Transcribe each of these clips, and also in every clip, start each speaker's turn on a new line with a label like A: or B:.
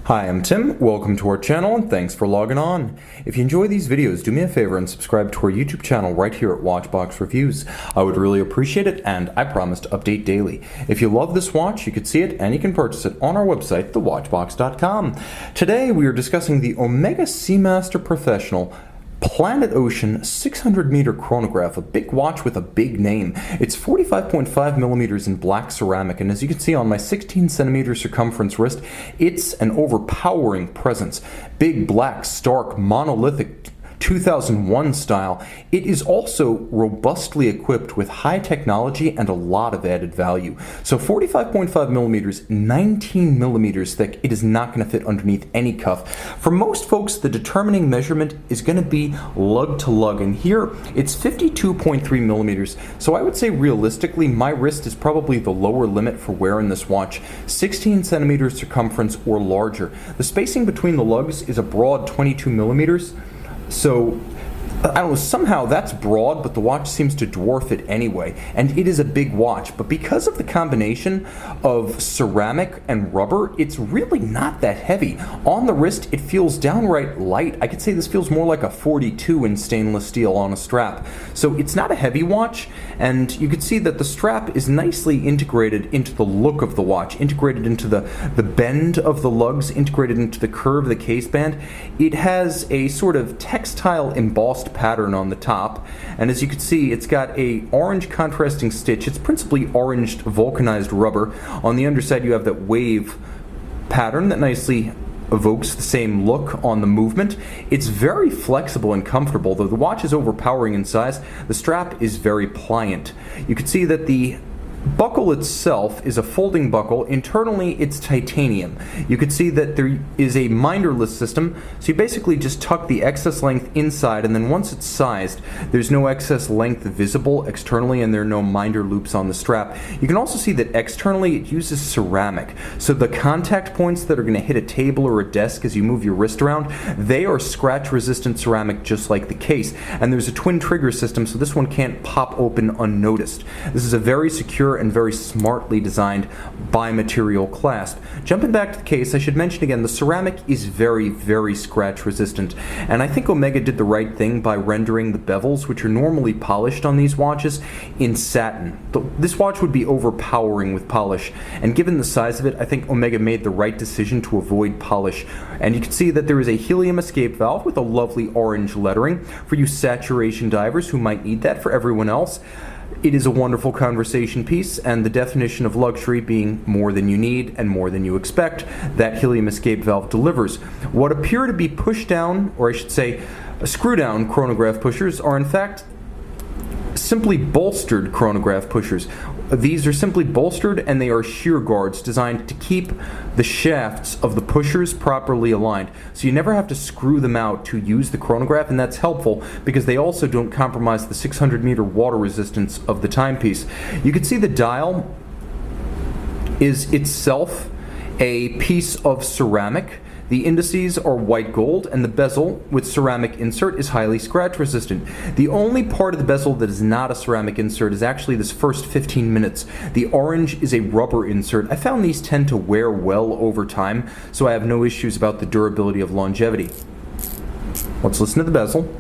A: Hi, I'm Tim. Welcome to our channel and thanks for logging on. If you enjoy these videos, do me a favor and subscribe to our YouTube channel right here at Watchbox Reviews. I would really appreciate it, and I promise to update daily. If you love this watch, you can see it and you can purchase it on our website, thewatchbox.com. Today we are discussing the Omega Seamaster Planet Ocean 600m Chronograph, a big watch with a big name. It's 45.5 millimeters in black ceramic, and as you can see on my 16cm circumference wrist, it's an overpowering presence. Big, black, stark, monolithic, 2001 style. It is also robustly equipped with high technology and a lot of added value. So 45.5 millimeters, 19 millimeters thick. It is not going to fit underneath any cuff. For most folks, the determining measurement is going to be lug to lug, and here it's 52.3 millimeters. So I would say realistically, my wrist is probably the lower limit for wearing this watch. 16 centimeters circumference or larger. The spacing between the lugs is a broad 22 millimeters. So, I don't know, somehow that's broad, but the watch seems to dwarf it anyway. And it is a big watch, but because of the combination of ceramic and rubber, it's really not that heavy. On the wrist, it feels downright light. I could say this feels more like a 42 in stainless steel on a strap. So it's not a heavy watch, and you can see that the strap is nicely integrated into the look of the watch, integrated into the bend of the lugs, integrated into the curve of the case band. It has a sort of textile embossed pattern on the top, and as you can see, it's got a orange contrasting stitch. It's principally orange vulcanized rubber. On the underside, you have that wave pattern that nicely evokes the same look on the movement. It's very flexible and comfortable. Though the watch is overpowering in size, the strap is very pliant. You can see that the buckle itself is a folding buckle. Internally, it's titanium. You can see that there is a minderless system, so you basically just tuck the excess length inside, and then once it's sized, there's no excess length visible externally, and there are no minder loops on the strap. You can also see that externally it uses ceramic, so the contact points that are going to hit a table or a desk as you move your wrist around, they are scratch-resistant ceramic just like the case. And there's a twin trigger system, so this one can't pop open unnoticed. This is a very secure and very smartly designed bi-material clasp. Jumping back to the case, I should mention again, the ceramic is very, very scratch resistant, and I think Omega did the right thing by rendering the bevels, which are normally polished on these watches, in satin. This watch would be overpowering with polish, and given the size of it, I think Omega made the right decision to avoid polish. And you can see that there is a helium escape valve with a lovely orange lettering for you saturation divers who might need that. For everyone else, it is a wonderful conversation piece, and the definition of luxury being more than you need and more than you expect, that helium escape valve delivers. What appear to be push down, or I should say screw down chronograph pushers, are in fact simply bolstered chronograph pushers. These are simply bolstered, and they are shear guards designed to keep the shafts of the pushers properly aligned. So you never have to screw them out to use the chronograph, and that's helpful because they also don't compromise the 600-meter water resistance of the timepiece. You can see the dial is itself a piece of ceramic. The indices are white gold, and the bezel with ceramic insert is highly scratch resistant. The only part of the bezel that is not a ceramic insert is actually this first 15 minutes. The orange is a rubber insert. I found these tend to wear well over time, so I have no issues about the durability of longevity. Let's listen to the bezel.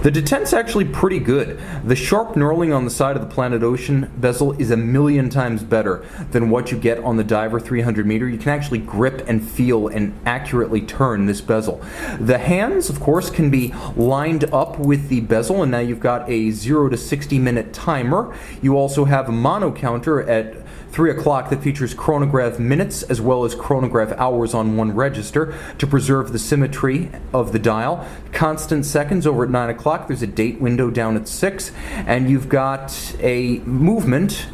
A: The detent's actually pretty good. The sharp knurling on the side of the Planet Ocean bezel is a million times better than what you get on the Diver 300-meter. You can actually grip and feel and accurately turn this bezel. The hands, of course, can be lined up with the bezel, and now you've got a 0 to 60-minute timer. You also have a mono counter at 3 o'clock that features chronograph minutes as well as chronograph hours on one register to preserve the symmetry of the dial. Constant seconds over at 9 o'clock. There's a date window down at 6, and you've got a movement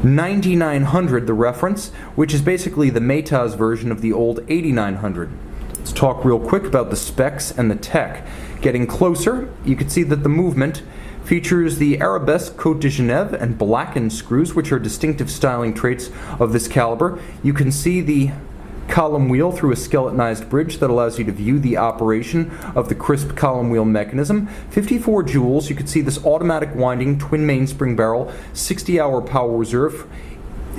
A: 9900, the reference, which is basically the Maytaz version of the old 8900. Let's talk real quick about the specs and the tech. Getting closer, you can see that the movement features the Arabesque Côte de Genève and blackened screws, which are distinctive styling traits of this caliber. You can see the column wheel through a skeletonized bridge that allows you to view the operation of the crisp column wheel mechanism. 54 joules. You can see this automatic winding twin mainspring barrel, 60-hour power reserve.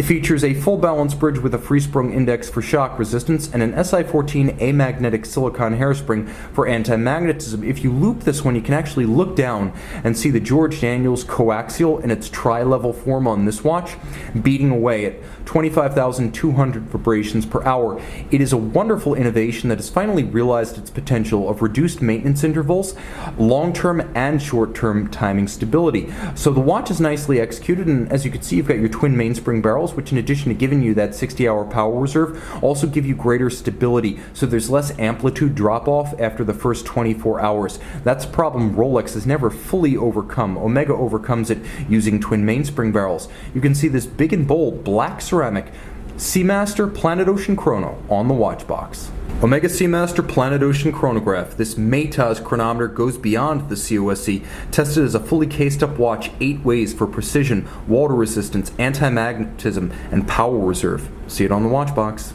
A: It features a full balance bridge with a free-sprung index for shock resistance and an SI14 amagnetic silicon hairspring for anti-magnetism. If you loop this one, you can actually look down and see the George Daniels coaxial in its tri-level form on this watch, beating away at 25,200 vibrations per hour. It is a wonderful innovation that has finally realized its potential of reduced maintenance intervals, long-term and short-term timing stability. So the watch is nicely executed, and as you can see, you've got your twin mainspring barrels, which in addition to giving you that 60-hour power reserve, also give you greater stability, so there's less amplitude drop-off after the first 24 hours. That's a problem Rolex has never fully overcome. Omega overcomes it using twin mainspring barrels. You can see this big and bold black ceramic Seamaster Planet Ocean chrono on the watch box. Omega Seamaster Planet Ocean Chronograph. This Maytas chronometer goes beyond the COSC, tested as a fully cased up watch 8 ways for precision, water resistance, anti-magnetism, and power reserve. See it on the watch box.